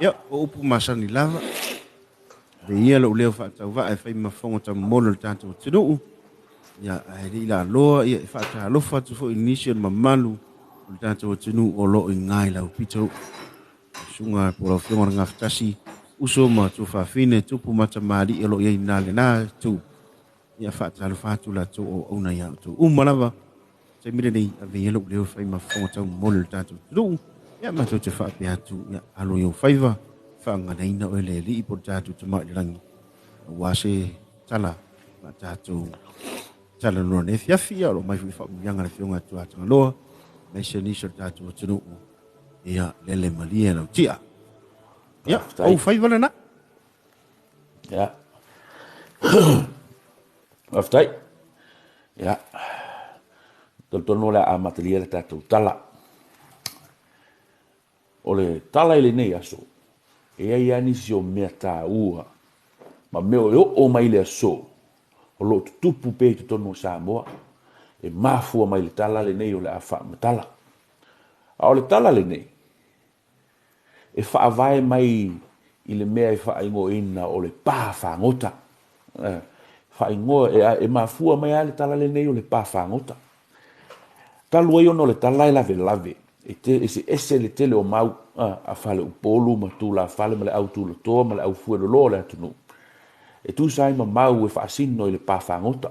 Ia, o upu masani lava. Be ia lo leo whaatau wa e whai mawhonga ta mono le tātou tinuu. Ia, e ri la loa, ia e whaata alofa tu fo initial mamalu. O le tātou tinuu o lo i ngai lau pito. Sunga po la whionga ngafitasi. Uso ma tu whawhine tupu mata maari e lo iei nale nā tu. Ia whaata alofa tu la tu o auna ia tu. Umalawa, te mire nei a vei elo leo whai mawhonga ta mono le tātou tinuu. Ia matou te faapea atu, ia alo iau whaiva. Whaanganaina o elelei I po tātou te mai rangi. Wase tala, ma tātou tala noa ne fiafi, alo mai hui whaamianga le whionga tu atanga loa, mai se niso tātou tunu, ia lele malia lau tia. Ia, au whaiva na. Ia. Maftai. Ia. Tautunu le a matalia le tātou tala. O le tala I lenei aso. E ai ani si o mea tā ua. Ma meo o mai le aso. O lo tupu pe te tonu Samoa. E mafua mai le tala lenei o le a faamatala. A o le tala lenei. E faavae mai I le mea e faaingo ina o le pā whangota. Whaingo e mafua mai a le tala lenei o le pā whangota. Talu e ono le tala e lave lave. E se ese le tele o mau a fale upolu ma tu la fale ma le au tu toa ma le au fuelo lo le ATUNUU. E tu sai ma mau e faasino I le pāwhangota.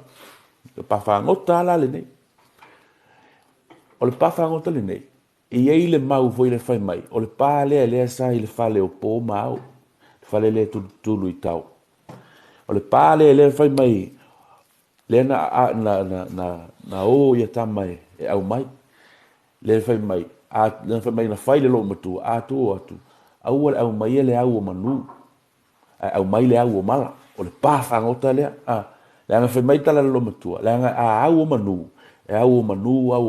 Le pāwhangota ala le nei. O le pāwhangota le nei. E iei le mau foi le fai mai. O le pā lea sa I le fale o pō mau. Le fale lea tulu I tau. O le pā lea fai mai. Lea na o ia tamai e au mai. Le fai mai. Le fai mai na fai le lo matua. Atu. Au au mai le au o manu. Au mai le au o mala. O le pāwhangota lea. Le anga fai mai tala le lo matua. Le anga au o manu. E au o manu, au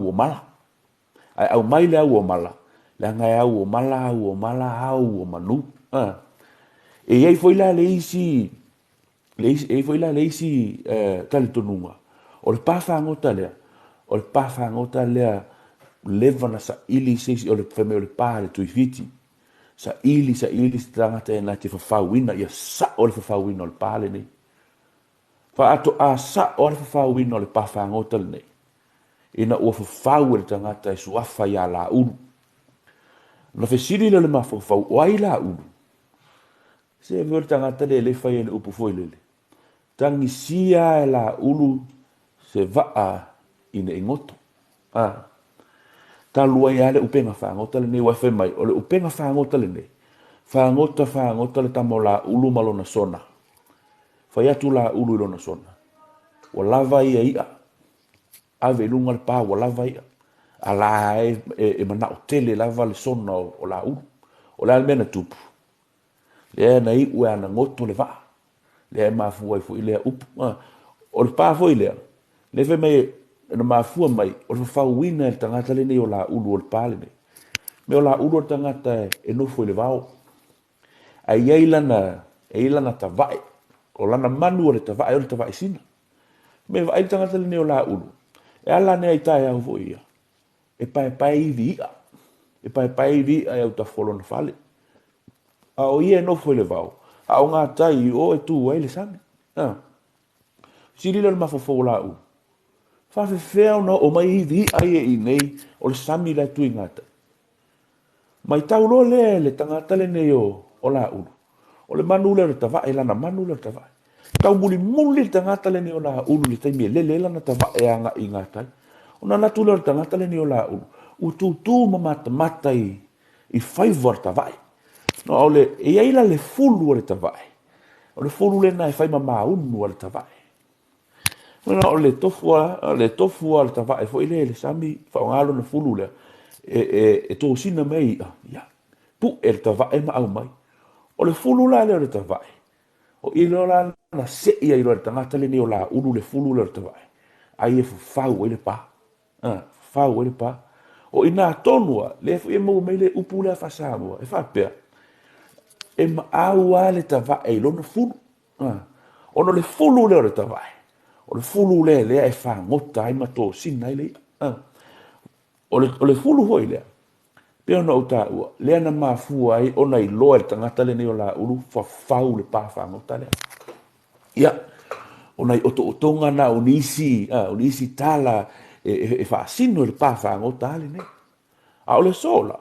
o mala. Au mai le au o mala. Le anga au o mala, au o manu. E iei foi la le isi. E foi la le isi tali tonunga. O le pāwhangota lea. O le pāwhangota lea. Leva na sa ili seisi o le whamea o le pā le tui fiti. Sa ili se tangata e nai te fafauina. Ia sa o le fafauina o le pā le nei. Fa ato a sa o le fafauina o le pāwhangota le nei. Ina ua fafau e le tangata e suafa ia la ulu. Na fesiri le mafafau o ai la ulu. Se veo le tangata le fai e le upu foi lele. Tangisia e la ulu se vaa ina ingoto. Talua ia le upenga whangota le nei waiwhai mai. O le upenga whangota le nei. Whangota le tamo la ulu malona sona. Whai atu la ulu ilona sona. Wa lava ia. Ave lunga le pā wa lava ia. A la e mana o tele lava le sona o la ulu. O la mena tupu. Lea na I ue ana ngoto le vaa. Lea mafua I fu ilea upu. O le pā fu ilea. Le fe mai na mafua mai. O le fafauina e tangata le nei o la ulu o le pā le nei. Me o la ulu o le tangata e nofo I le vao. A eilana ta vae. O lana manu o le ta vae o le ta vae sina. Me vae le tangata le nei o la ulu. E ala nea I tae au fo ia. E pae I vi ia. E pae I vi ia au ta folo na fale. A o ia e nofo I le vao. A o ngā tai o e tu ai le sami. Sirila le mafofo la ulu. Whawhewheo na o mai I vi ai e I nei o le sami la tui ngata. Mai tau lo le tangata le nei o la ulu. O le manu le tavae lana manu le tavae. Tau muli le tangata le nei o la ulu le taimi le lana tavae anga I ngata. O na natu le tangata le nei o la ulu. U tu mata I whaivor tavae. No o le e aila le fulu o le tavae. O le fulu le na e whai unu o le tavae. Mana o le tofu al tavae fo ile sami fa ngalo na fulu le e to sina mai ya pu el tavae ma au mai o le fulu la le tavae o ilo la na se ia ilo tangata le ni o la ulu le fulu le tavae ai e fa ile pa fa ile pa o ina tonua le e mo mai le upu le fa Samoa e faapea e ma au ale tavae lo na fulu o no le fulu le tavae o le fulu le e whangota ai matou sina i le o le fulu hoi lea Pe ona o tāua, lea na mafua ai, ona I loa le tangata le nei o la ulu, fafau le pāwhangota lea. Ia, ona I o tonga na unisi tala, e whaasino le pāwhangota le nei. A ole sola,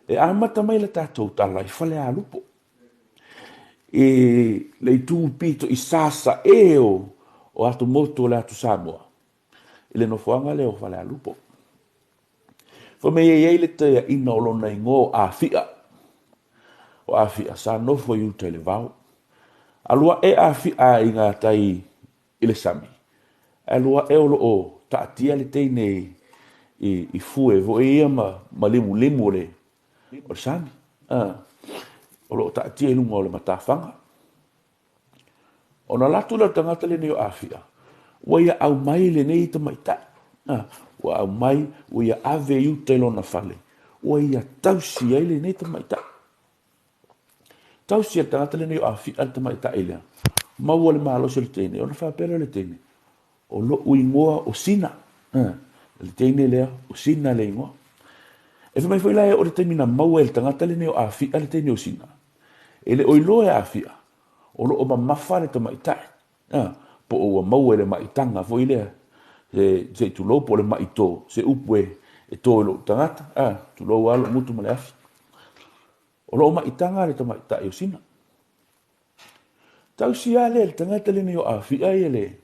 e amata mai le tātou tala, I whale a lupo. E le tūpito I sasaa o atu motu le atu Samoa. I le nofoanga le o whale a lupo. Whame e le te ina olona I ngō a fia. O a fia sa nofo I uta le vau. Alua e a fia I ngā tai I le sami. Alua e olo o taatia le teine I fue vo e ia ma limu le o le sami. Olo o taatia I lunga o le matawhanga. Ona latu la tangata le neo a fia. Wa ia au mai le nei ta maitai. Wa au mai, wa ia ave I uta ilona fale. Wa ia tausi ai le nei ta maitai. Tausi a tangata le neo a fia ta maitai lea. Maua le malo se le teine, ona faapea le teine. O lo uingoa o sina. Le teine lea, o sina le ingoa. E whamai foi lai o le teimina maua e le tangata le neo a fia le teine o sina. E le oiloa e a fia. O lo o mamafa le ta maitai. Po o maua le maitanga foi lea. Se tulou po le maito, se upue e tō lo tangata. Tulou alo mutu ma le afi. O lo o maitanga le ta maitai o sina. Tau si ale le tangata le neo a fia e le.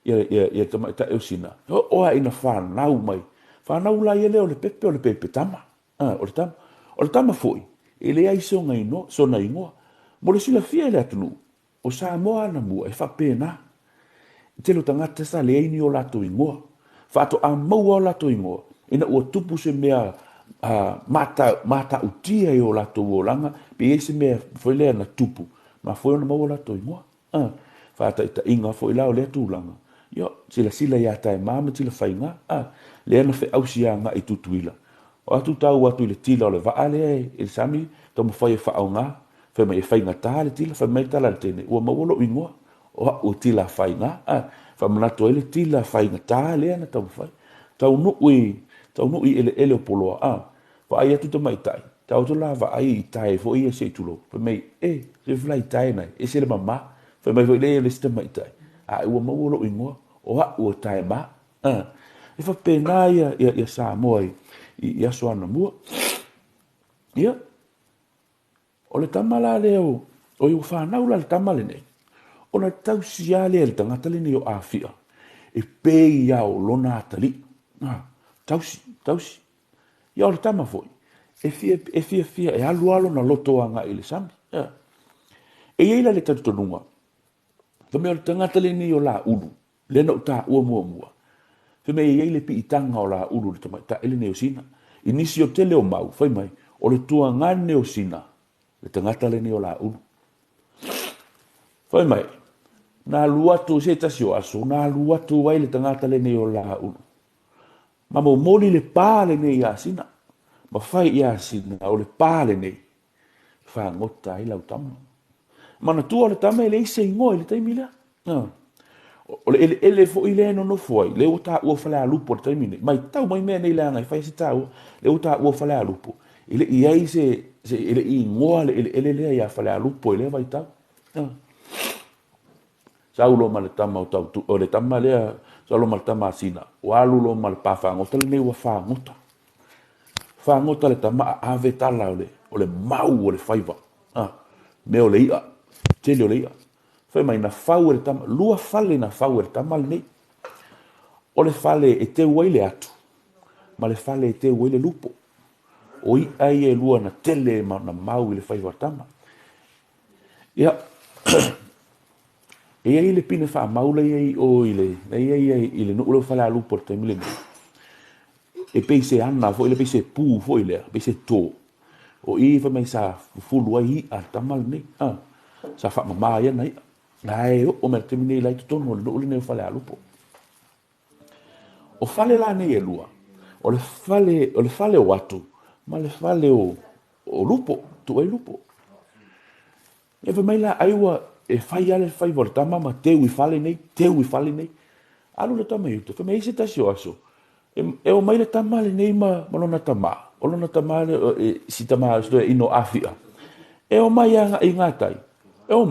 Ia ta maitai o sina. Oa ina whanau mai. Whanau la ia leo le pepe o le pepe tama. O le tama. O le tama foi. E le ai so ngai no, so na ingoa. Mo le sila fia le ATUNUU. O Samoa na mua e faapea na. Te lo tangata sa le aini o lato ingoa. Whaato a maua o lato ingoa. Ina ua tupu se mea mata utia I o lato uolanga. Pe ese mea foi lea na tupu. Ma foi ona maua lato ingoa. Whaata ita inga foi lao lea tūlanga. Yo, sila ia tae mama tila whainga. Lea na whi ausia nga I Tutuila. O atu tau atu I le tila o le vaa lea e sami. Tau ma whai e whaau ngā. Whai mai e whainga tā le tila. Whai mai tala le tene. Ua mawolo ingoa. O tila whainga. Whai manatu e le tila whainga tā lea na tau ma whai. Tau nui ele o poloa. Whai atu ta mai tai. Tau to la vai I tai fo ia se tulo. Whai mai se vlai tai nai. E se le mama. Whai mai fo le sta mai tai. Ua mawolo ingoa. Ua tai ma. E whapena ia Samoa I aso ana mua. Ia. O le tamala leo. O iu whanau la le tamale nei. O na tausi a lea le tangata le nei o a fia. E pei au lona atali. Tausi. Ia o le tama foi. E fia. E alu na loto anga I le sami. E ieila le tautonunga. Whamea o le tangata le nei o la ulu. Le na uta ua mua. Whamea e ieile pi I tanga o la ulu le tamaita ele nei o sina. Inisi o tele o mau. Whai mai. O le tua ngane o sina. Le tangata le nei o la ulu. Whai mai. Nā luatu se tasi o aso. Nā luatu wai le tangata le nei o la ulu. Ma mo moli le pā le nei a sina. Ma whai I a sina o le pā le nei. Whangota I lau tama. Manatua o le tama ele ise ingoa le taimilea. O le ele fo I le no foi. Le uta ua whale a lupo le taimine. Mai tau mai mea nei leanga I whai se tau. Le uta ua whale a lupo. Ele I ai se ele I ingoa le ele lea ia whale a lupo ele vai tau. Saulo ma le tama o tau. O le tama lea. Saulo ma le tama sina. O alulo ma le pāwhangota le nei ua whangota. Whangota le tama ave tala o le mau o le whaiva. Me o le ia. Tele o le ia. Whai mai na whau e tama. Lua whale na whau e tama le nei. O le whale e te uaile atu. Ma le whale e te uaile lupo. O I ai e lua na tele na mau I le whaiva tama. Ia. E ai le pina wha maula I ai o I le. E ai I le nuule whale a lupo te mile nei. E peise ana fo I le peise pū fo I lea. Peise tō. O I wha mai sa fulu ai I a tama le nei. Sa wha mamā ia nei. Ai o me te mine lai tutono le nuule nei whale a lupo. O whale la nei e lua. O le whale o atu. Ma le whale o lupo. Tu ai lupo. E wha mai la aiwa e whai ale whai vor tama ma teu I whale nei. Alu le tama iuta. Wha mai se tasi o aso. E o mai le tama le nei ma lona tama. o lona tamale si tamale sto ino afia e o mai anga ingatai e o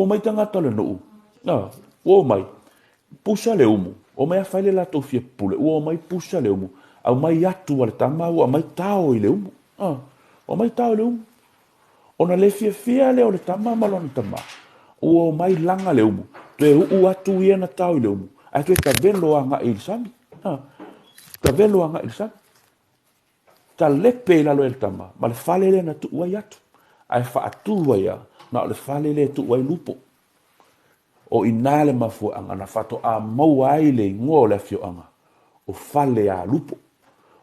mai tangata le no o mai pusa le umu o mai faile la to fie pule o mai pusa le umu au mai atu al tama o mai tao i le umu o mai tao le umu ona le fia le o le tama malon tama o mai langa le umu te u atu ia na tao i le umu a te ka velo anga i sami ka velo anga i sami ta lepe la lo el tama ma le fale le na tu wai atu ai fa atu wai ya na le fale le tu wai lupo o inale mafu anga na fato a mau ai le ngo le fio anga o fale a lupo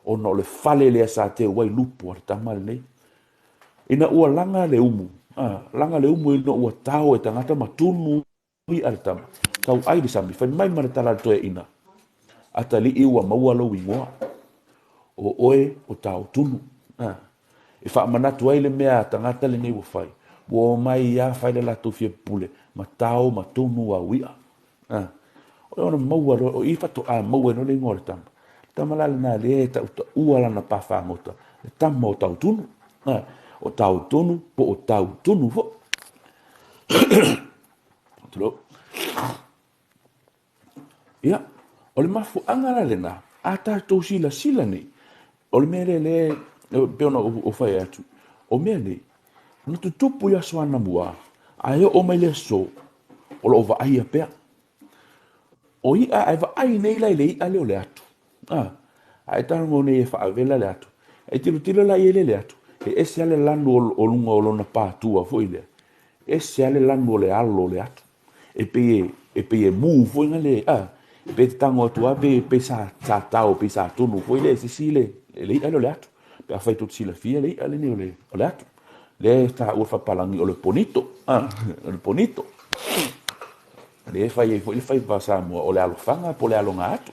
o no le fale le sa te wai lupo ar tama le nei ina ua langa le umu ina ua tau e tangata matunu i ar tama tau ai di sami fa mai mana tala to ina atali i ua maua lo wingoa o oe o taotunu e faamanatu ai le mea tangata le nei ua fai o mai ia fai le lato fie pule matau matunu a wia o ona maua o i fato a maua no le ngore tama la na le ta ua la na pafangota tama o tautunu o tautunu po o tautunu fo tlo ia o le mafu angara le na ata to sila ni o le mele le pe ona o fai atu o mele no tupu ya swana mua ai o mai le so o lo va ai pe o i ai va ai nei lai le ale o le atu ai tango nei fa avela le atu e tilo la ile le atu e ese ale lando o lunga o lona patua fo ile ese ale lando le alo le atu e pe mu fo ngale pe tango tu abe pe sa tau pe sa tunu fo ile se sile le ale le atu pe a fai tutsi la fia le ale ni o le atu le sta o fa palangi o le ponito le ponito le fai va Samoa o le alofanga po le alonga atu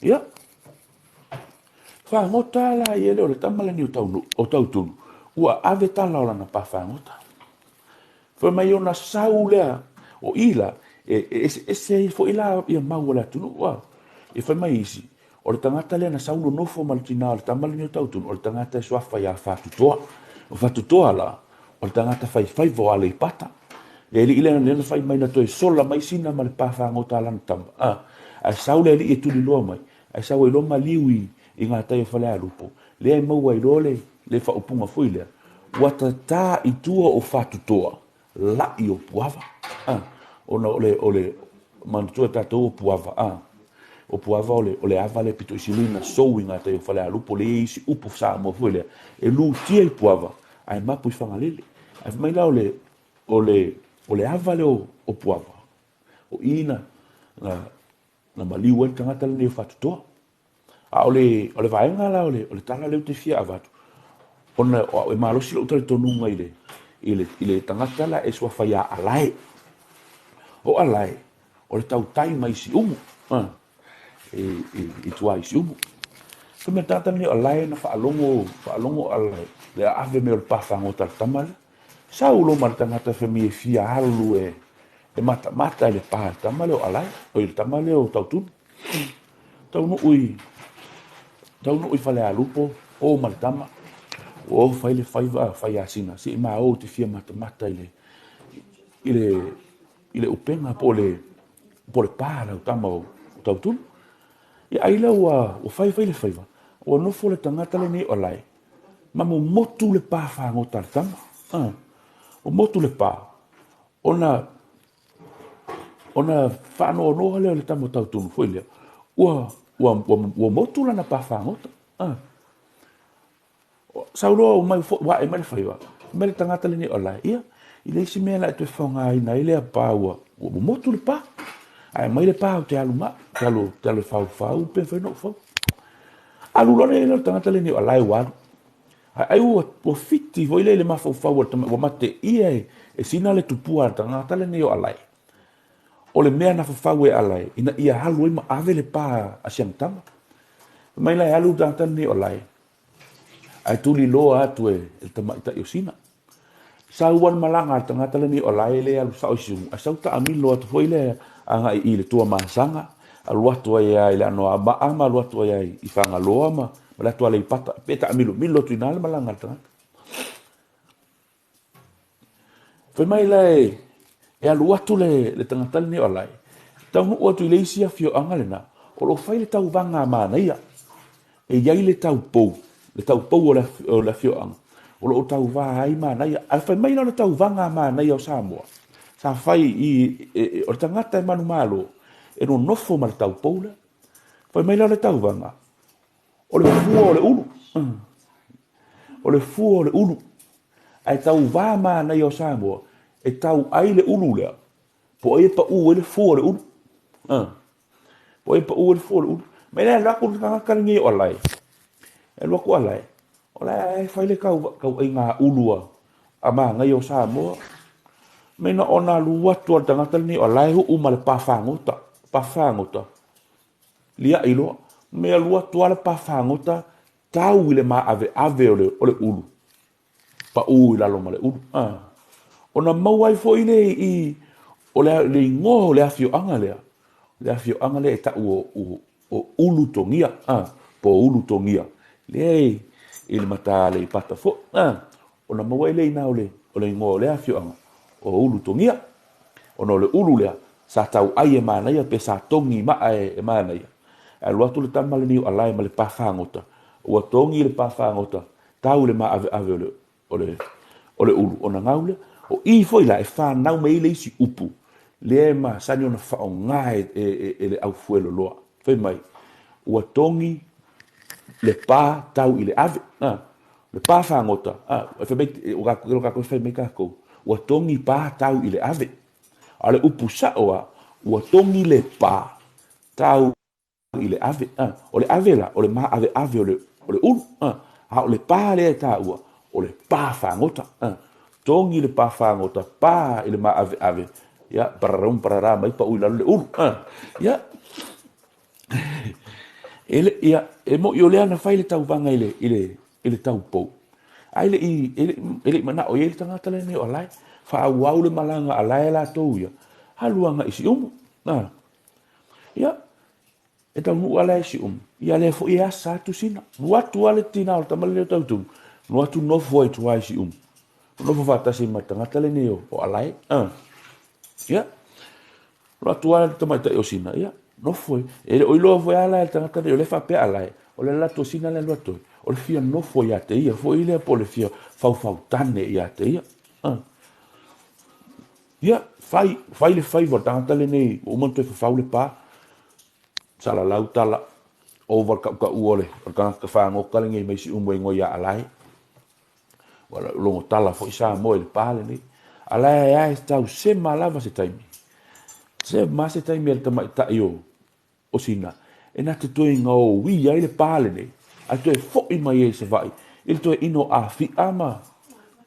ia fa ngota la ele o le tamale ni o tautunu ua ave tala o lana pafangota fa mai ona saulea o ila ese fo ila ia mau la tunu wa e fa mai isi o le tangata le na saulo nofo maltina o le tamale ni o tautunu o le tangata swafa ya fatutoa o fatutoa la o le tangata fai vo ale pata le ile le fai mai na to sola mai sina mal pafangota lana tamba a saule li e tuli lo mai a saule lo maliwi i ngā tai whale a lupo. Le ai maua i role, le wha upunga fuile. Wata tā i tua o whatutoa, la i o puava. Ona ole manatua tātou o puava. O puava ole avale pito isilina sou i ngā tai whale a lupo, le isi upu Samoa fuile. E lu tia i puava, ai mapu i whangalele. Ai maila ole avale o puava. O ina, na maliu en tangata le o whatutoa. Ole vaenga la ole tala le te fia avatu ona e malo si lo Tonga ile tangata la e swa faia alai o alai ole tau tai mai si umu e tua si umu kuma tata ni alai na fa alongo alai le ave me o pafanga o tamal sa ulo mar tangata femi fia halu e mata le pa tamal o alai o il tamal o tautun taunu ui Taunu i fale a lupo, o maritama, o fai asina, si ma o te fia mata ile upenga po le pāra o tama o tautunu. I aila o fai le faiva, o nofo le tangata le ni o lai, ma mo motu le pā whaango taratama. O motu le pā, ona whaano noha leo le tama o tautunu, foi lea, ua motu lana pafangota saulo mai wa e mai faiwa mai tangata le ni ola ia ile isi me la te fonga ina ile pa ua motu le pa ai mai le pa te aluma talo fafao pe fe no fo alu lo le tangata le ni ola wa ai o fiti vo ile le mafafao wa mate ia e sina le tupua tangata le ni ola o le mea na fafau e alai, ina ia halu ima ave le pā asiang tama. Mai lai halu tātana ni o lai. Ai tuli loa atu e tama ita iosina. Sa uan malanga tangata le ni o lai le alu sa oisiungu. A sauta amilo atu foi le anga i le tua maasanga. Alu atu ai ai le anoa maama, alu atu ai i whanga loa ma ma le atua le pata pe ta milo tuina le malanga tangata foi mai le e alu atu le tangata ni olai tau nu atu le isia fio angalena o lo fai le tau vanga mana ia e iai le tau pou o le fio anga o lo tau va ai mana ia a fai mai le tau vanga mana ia o Samoa sa fai o tangata e manu malo e no nofo ma le tau pou le fai mai le tau vanga o le fua o le ulu o le fua o le ulu ai tau va mana ia o Samoa e tau ai le ulu lea po e pa u e le fua o le ulu po e pa u e le fua o le ulu mai le laku kalingi o lai e loko alai ai fai le kau ai ngā ulua a ma ngai o Samoa me na ona lua tua tangata ni o lai hu uma le pafangota lia ilo me lua tua le pafangota tau i le ma ave o le ulu pa u i lalo ma le ulu ona mau ai fo ile i o le ingo le afio anga le e tau o ulu tongia po ulu tongia le il mata le pata fo ona mau ai le ina o le ingo le afio anga o ulu tongia ona le ulu le sa tau ai e mana ia pe sa tongi ma e mana ia a lo atu le tama le niu alai ma le pafangota o tongi le pafangota tau le ma ave o le ulu ona ngaule o i foi la e fa nau me ile isi upu le ma sani ona fa nga e le au fuelo loa foi mai o tongi le pa tau i le ave le pafangota fe me o ga ko fe me ka ko o tongi pa tau i le ave ale upu sa o tongi le pa tau i le ave o le ave la o le ma ave o le ulu o le pa le ta o le pafangota tongi le pafangota pa i le ma ave ya parara mai pa uila le ulu ya ele ya e mo yo le ana fai le tau vanga ile tau pou ai ele mana o ele tanga tale ni olai fa wau le malanga alai la tou ya haluanga isi ya e tau mu alai isi ya le fo ia sa tu sina watu ale tina o tamale le Tautunu watu no foi tu ai isi no fa tasi matanga tale ni o alai ya watu ale tamata o sina ya no foi ele o lo foi ala tanga tale o le faapea alai o le la to sina le watu o le fia no foi ya te ia foi ile po le fia fafao tane ya te ia ya fai le fai voltanta le nei o monte fafao le pa sala lau tala over ka uole o ka fa ngo ka ngai mai si ngo ya alai wala longo tala foi sa mo le pa le ni alai ya sta o se malava se taimi se ma se taimi el tama ta yo o sina e na te toi ngo wi ya le pa le ni a to fo i mai se vai il to ino a fi ama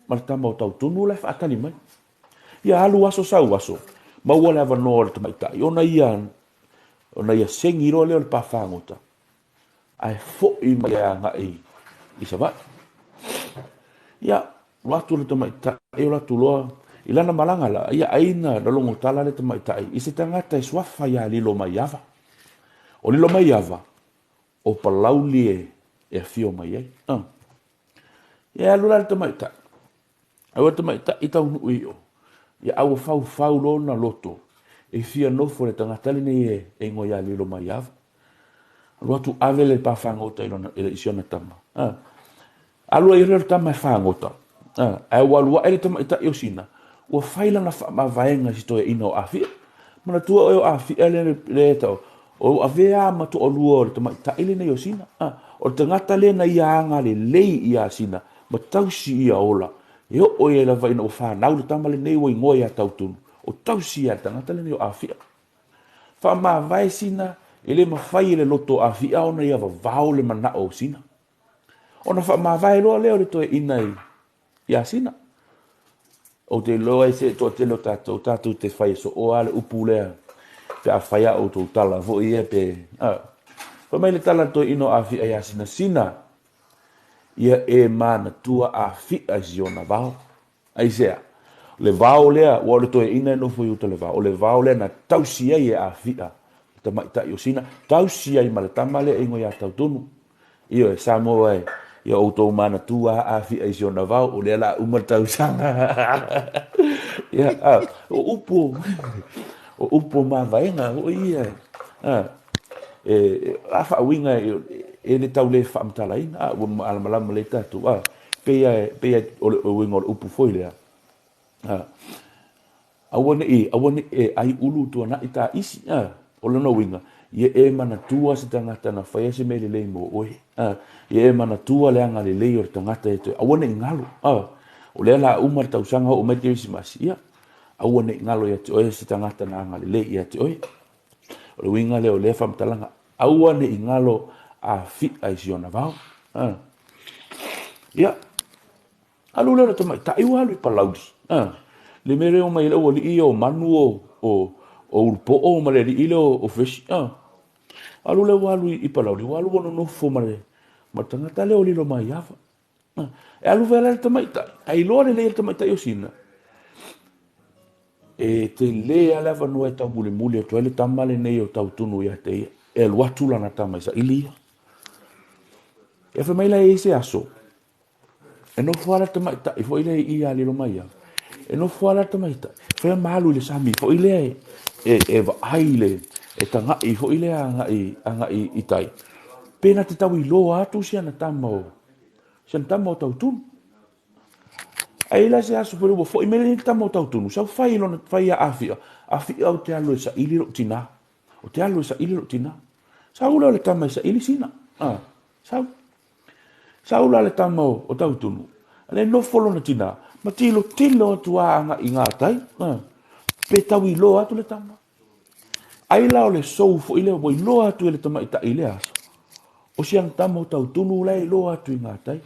martama o Tautunu le fa tani mai ia alu aso sau aso ma wala va nor te mai tai ona ia sengiro le pafangota ai fo i mai nga i se vai ia watu le te mai tai e la tuloa ilana malanga la ia aina na longo tala le te mai tai i se tangata e swafa ia lilo mai ava o lilo mai ava o palauli e fio mai ai ia alu la te mai tai ai te mai tai i tau nu i o ia au fau lona loto e fia nofo le tangata le nei e ngoia lilo mai ava watu ave le pafangota i siona tama alu i reo tama e fangota ai walua ele tama ita i o sina ua faila na ma vaenga si toe ina o afia manatua o afia le tau o avea matu o lua o le tama ita ile nei o sina o tangata le na ia anga le lei ia sina ma tausi ia ola e o ia la vai no fa na u tama le nei o ngoi a Tautunu o tausi ia tangata le nei o afia fa ma vai sina ele ma fai le loto afia ona ia vavau le mana o sina ona fa ma vai lo le o le toe ina ia sina o te loa se to te lo tatu te fai so o ale upule te a fai o to tala vo ia pe fa mai le tala to ino afia ia sina ia e manatua afia ziona vau ai sea le vau lea o le to ina no foi o le vau o le vau le na tausia ia afia te mai ta yosina tausia i male tamale e ngoi a Tautunu Ia Samoa ia outou manatua a fi ai siona vau o le la uma tausanga. Ia o upo mavaenga o ia. A whaawinga le tau le whaamtalaina o alamalama le tatu. Pea o winga o upu foi lea. Awane ai ulu tua na ita isi o lona winga ye manatua se tangata na whaia se mele lei mo oe ye manatua le anga le lei o tangata e te awane ngalo o le la umar tausanga o mete isi masi awane ngalo ya te oe se tangata na anga le lei ya te oe o le winga le o le whamtalanga awane ngalo a fi ai siona vau ia alula le tamai ta iwa alu i palaudi le mere o mai le o li i o manu o urpo o male li i le o fresh alu le walu i palaudi walu wono no fo male ma tangata le o li lo mai ava e alu vela le tamai ta ai lo le tamai ta yosina e te le ala va no e ta mule mule to le tamale nei o Tautunu ya te e lo atula na tamai sa ilia e fa mai la e se aso e no fo ala tamai ta i fo ile i ali lo mai ava e no fuala tamaita fe malu le sami fo ile e va aile e tanga i fo ile anga i tai pena te tau i lo atu sia na tamo Tautunu ai la se aso pelo fo i mele tamo Tautunu sa fai lo fai afia o te alo sa ili lo tina o te alo sa ili lo tina sa ula le tama sa ili sina sa ula le tamo o Tautunu ale no folo na tina ma tilo tua anga i ngā tai. Pe tau i loa atu le tama. Ai lao le sou fo i leo mo i loa atu le tama i ta i le aso. O siang tamo Tautunu lai loa atu i ngā tai.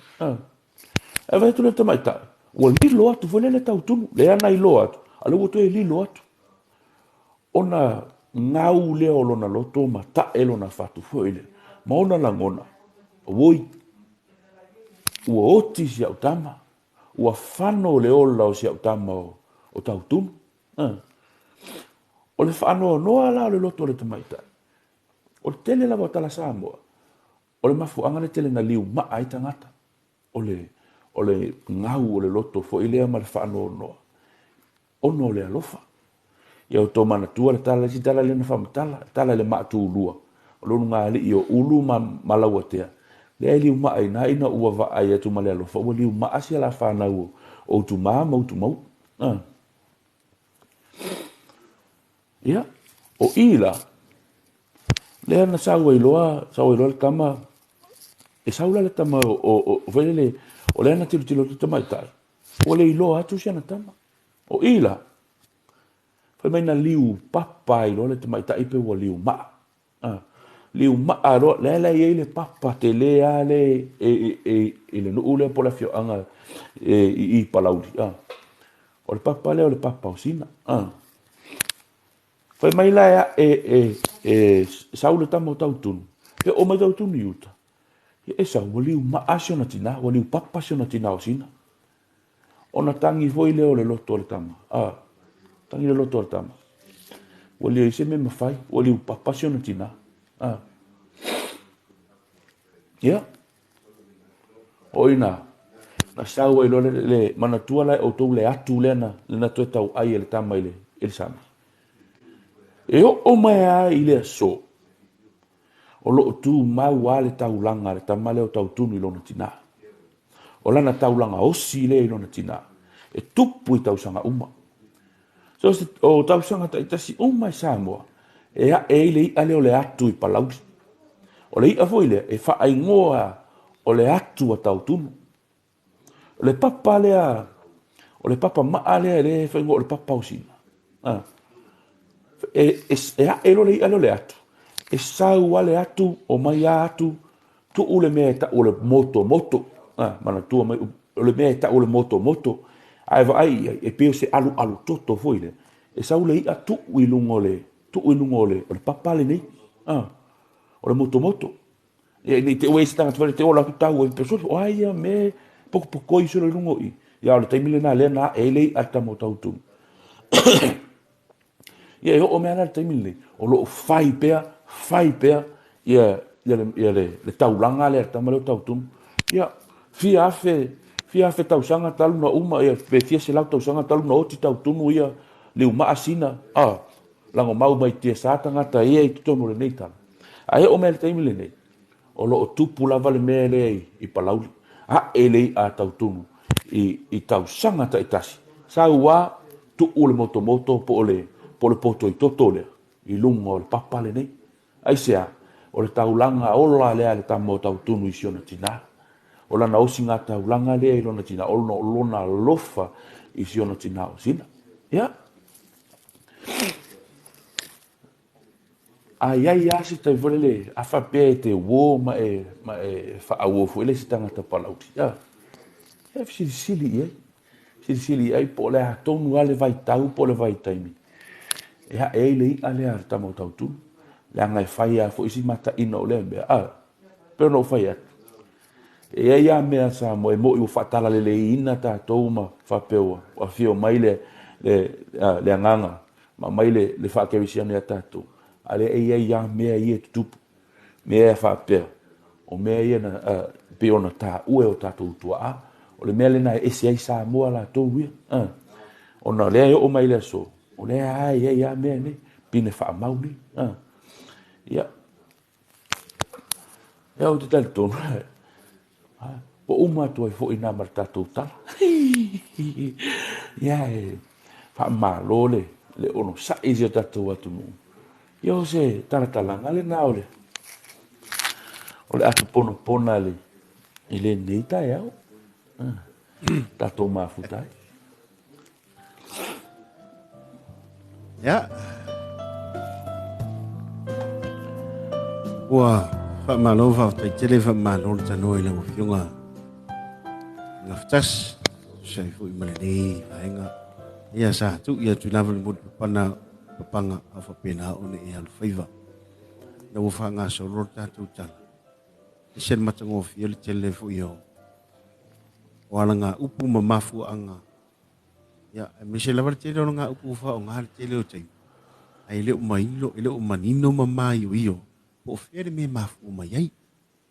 E vai atu le tama i ta. Ua li loa atu fo le Tautunu. Le ana i loa atu. Ale ua tu e li loa atu. Ona ngau leo lona loto ma ta e lona fatu fo i le. Ma ona langona. Woi. Ua oti si au tama. Ua whano le ola o si au tama o Tautunu. O le whano noa la o le loto o le tamaita. O le tele la o tala Samoa. O le mafu anga le tele na liu maa i tangata. O le ngau o le loto fo ilea ma le whano noa. Ono le alofa. Ia o tō manatua le talalasi tala le na whamatala. Tala le matou lua. O lonu ngā li i o ulu malaua tea. Le liu maa ina ua va ai atu ma le alofa. Ua liu maa si ala whanau o tu maa mau tu mau. Ia. O ila. Le ana saua iloa le tama. E saula le tama o velele. O le ana tilo te tama itai. O le iloa atu si ana tama. O ila. Fai mai na liu papa iloa le tama itai pe ua liu maa. Liu maa ro le le papa te le ale e le no ule po la fio anga i palauri o le papa le papa o sina fai mai la saule tamo Tautunu e o mai Tautunu yuta e sa o liu maa siona tina o liu papa siona tina o sina ona tangi foi le o le loto le tama tangi le loto le tama o liu se me mafai o liu papa siona tina ia oina na saua i lo le manatua lai o tou le atu lena lena toe tau ai le tama i le sami e o mai ai i le aso o loo tu mau a le taulanga le tama le o Tautunu i lona tina o lana taulanga osi le i lona tina e tupu i tausanga uma so o tausanga taitasi uma i Samoa e le i ale o le atu i palauri o le ia foi le e whaingoa o le atu a Tautunu. O le papa lea, o le papa maa lea le whaingoa o le papa o sina. E lo le ia le atu. E sau ale atu o mai atu tu ule mea ta o le moto. Manatua mai o le mea ta o le moto. Ai va ai e peo se alu toto foi le. E sau le ia tu ilungo le o le papa le nei. O le moto. E ni te oe stanga te ola ku tau e peso o ai me poko i solo lungo i. Ya le taimile na le na ele ata mo Tautunu. Ia o me ana taimile o lo fai pea ia le taulanga le tama le tautunu ia fia afe tausanga talu na uma ia pe fia se lau tausanga talu na oti tautunu ia le uma asina lango mau mai tia satanga ta ia i tonu le nei tala ai o mele taimi le nei o lo tupu lava le mele i palauli elelei a tautunu i tausanga ta itasi sa ua tu ule moto po le poto i toto le i lunga o le papa le nei ai sea o le taulanga ola le ale tamo tautunu i siona tina o lana osinga taulanga le i lona tina o lona lofa i siona tina o sina ia ai asi tai vole a faapea te wo ma e faawo fu ele sitanga ta palauti ia e sili ai po le atonu ale vai tau po le vai taimi ia ele ale ar tamo tautunu le ngai fai a fo isi mata ino le be pero no fai at ia me sa mo i fatala le ina ta toma faapea o fio mai le nganga ma mai le fa ke visione atatu ale ia me ia tupu me faapea o me ia na pe ona ta ue o tatu tua o le mele na esi ai Samoa la to wi ona le o mai le so o le ia me ni pine fa mau ni ia o te tal ton o uma tu fo ina marta total ia fa malo le ono sa isi tatu atunu yo se tala le na ole atu pona le ile nei ta ya tatu mafuta ya wa fa malo fa tele fa malo tano ile mo fiunga ngaftas sai fu imaleni ainga ia sa tu ia tu level mut pana papanga afa pena one e al faiva na wo fa nga so rota tu tala isen matango fiel tele fu yo wala nga upu mamafu anga ya mise level tele nga upu fa nga tele o tai ai le mailo ile o manino mama yo po fere me mafu mai ai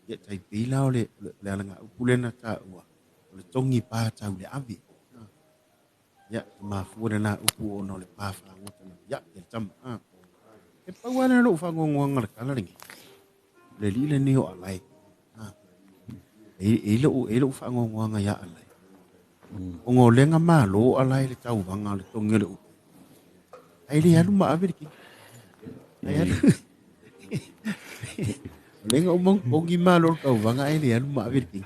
ya tai pila ole le nga upu le na ta wa le tongi pa ta le avi ya mafu na upu ono le pa fa ngota ya ya tam e pa wana lo fa ngong kala ringi le li le ni o alai e lo fa ngong ya alai ngo le nga malo alai le tau vanga le tongi le ai le alu ma averki ai le nga mong pongi malo tau vanga ai le alu ma averki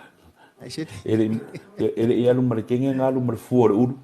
ai set ele ia lu mar kenga nga lu mar fuor uru